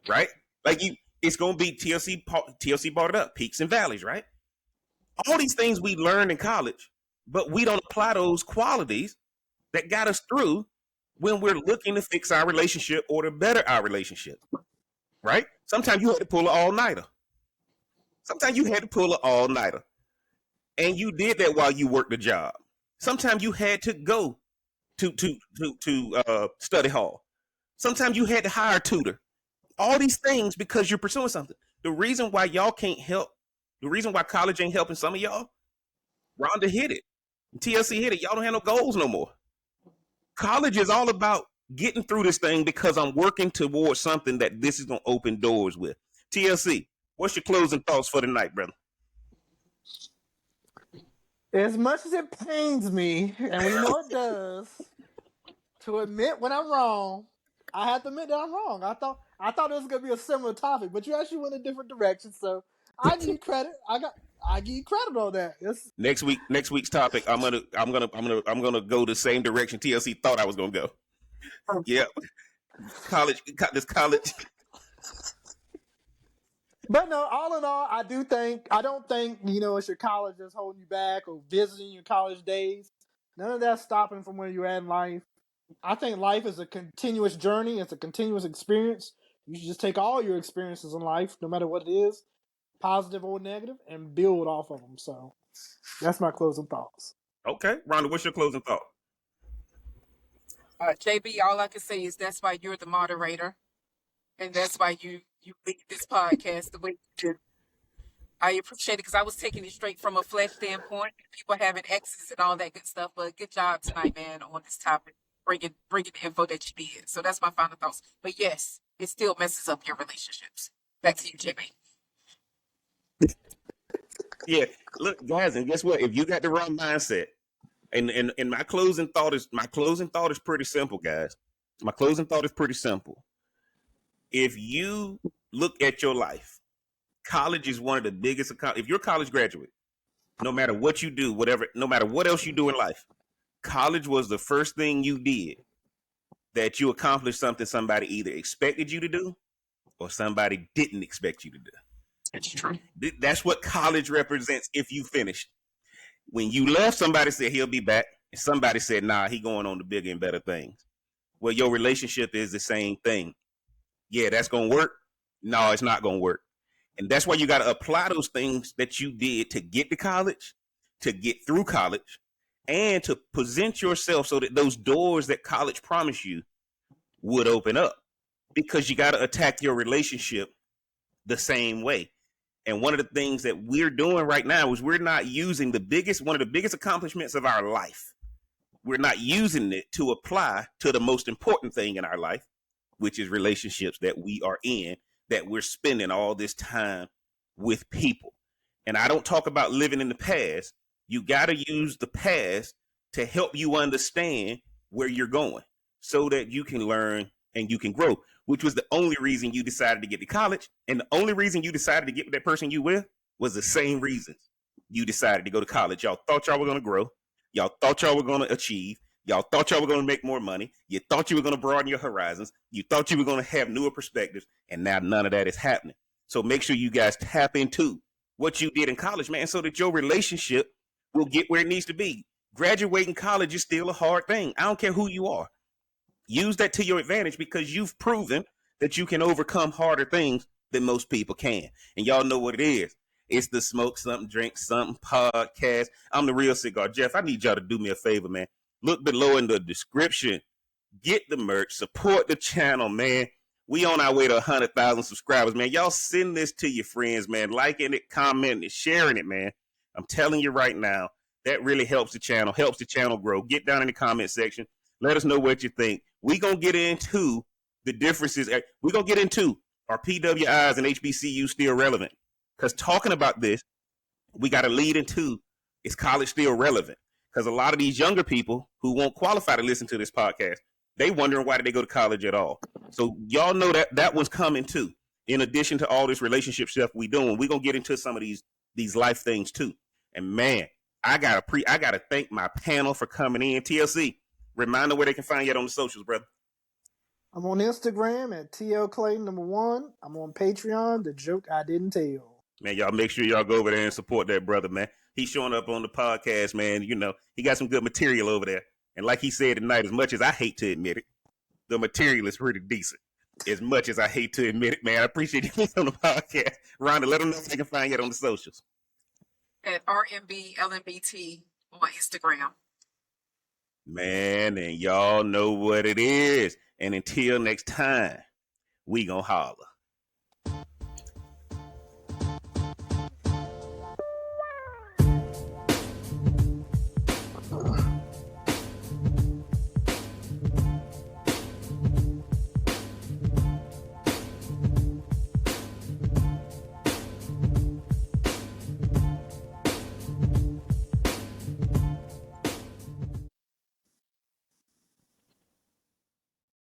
right? Like it's going to be TLC brought it up, peaks and valleys, right? All these things we learned in college, but we don't apply those qualities that got us through when we're looking to fix our relationship or to better our relationship, right? Sometimes you had to pull an all-nighter. And you did that while you worked a job. Sometimes you had to go to study hall. Sometimes you had to hire a tutor. All these things because you're pursuing something. The reason why y'all can't help, the reason why college ain't helping some of y'all, Rhonda hit it. TLC hit it. Y'all don't have no goals no more. College is all about getting through this thing because I'm working towards something that this is going to open doors with. TLC, what's your closing thoughts for the night, brother?
As much as it pains me, and we know it does, to admit when I'm wrong, I have to admit that I'm wrong. I thought it was gonna be a similar topic, but you actually went a different direction. So I give you credit. I give you credit on that.
Next week's topic, I'm gonna go the same direction TLC thought I was gonna go. Yeah, college.
But no, all in all, I don't think, it's your college that's holding you back or visiting your college days. None of that's stopping from where you're at in life. I think life is a continuous journey. It's a continuous experience. You should just take all your experiences in life, no matter what it is, positive or negative, and build off of them. So that's my closing thoughts.
Okay, Rhonda, what's your closing thought?
JB, all I can say is that's why you're the moderator, and that's why you lead this podcast the way you do. I appreciate it because I was taking it straight from a flesh standpoint, people having exes and all that good stuff. But good job tonight, man, on this topic, bringing the info that you did. So that's my final thoughts. But yes, it still messes up your relationships. Back to you, JB.
Yeah, look, guys, and guess what? If you got the wrong mindset, and my closing thought is pretty simple, guys. My closing thought is pretty simple. If you look at your life, college is one of the biggest. If you're a college graduate, no matter what you do, whatever, no matter what else you do in life, college was the first thing you did that you accomplished something somebody either expected you to do or somebody didn't expect you to do.
It's true.
That's what college represents if you finished. When you left, somebody said he'll be back, and somebody said, nah, he going on to bigger and better things. Well, your relationship is the same thing. Yeah, that's going to work. No, it's not going to work. And that's why you got to apply those things that you did to get to college, to get through college, and to present yourself so that those doors that college promised you would open up. Because you got to attack your relationship the same way. And one of the things that we're doing right now is we're not using one of the biggest accomplishments of our life. We're not using it to apply to the most important thing in our life, which is relationships that we are in, that we're spending all this time with people. And I don't talk about living in the past. You got to use the past to help you understand where you're going so that you can learn and you can grow, which was the only reason you decided to get to college. And the only reason you decided to get with that person you with was the same reason you decided to go to college. Y'all thought y'all were going to grow. Y'all thought y'all were going to achieve. Y'all thought y'all were going to make more money. You thought you were going to broaden your horizons. You thought you were going to have newer perspectives. And now none of that is happening. So make sure you guys tap into what you did in college, man, so that your relationship will get where it needs to be. Graduating college is still a hard thing. I don't care who you are. Use that to your advantage because you've proven that you can overcome harder things than most people can. And y'all know what it is. It's the Smoke Something, Drink Something podcast. I'm the Real Cigar. Jeff, I need y'all to do me a favor, man. Look below in the description. Get the merch. Support the channel, man. We on our way to 100,000 subscribers, man. Y'all send this to your friends, man. Liking it, commenting it, sharing it, man. I'm telling you right now, that really helps the channel grow. Get down in the comment section. Let us know what you think. We're going to get into the differences. We're going to get into are PWIs and HBCUs still relevant? Because talking about this, we got to lead into, is college still relevant? Because a lot of these younger people who won't qualify to listen to this podcast, they wondering why did they go to college at all. So y'all know that one's coming too. In addition to all this relationship stuff we doing, we're going to get into some of these life things too. And man, I gotta thank my panel for coming in. TLC, remind them where they can find you on the socials, brother.
I'm on Instagram at TL Clayton #1. I'm on Patreon, The Joke I Didn't Tell.
Man, y'all make sure y'all go over there and support that brother, man. He's showing up on the podcast, man. You know, he got some good material over there. And like he said tonight, as much as I hate to admit it, the material is pretty decent. As much as I hate to admit it, man, I appreciate you being on the podcast. Rhonda, let them know they can find you on the socials.
At RMB LMBT on Instagram.
Man, and y'all know what it is. And until next time, we gonna holler.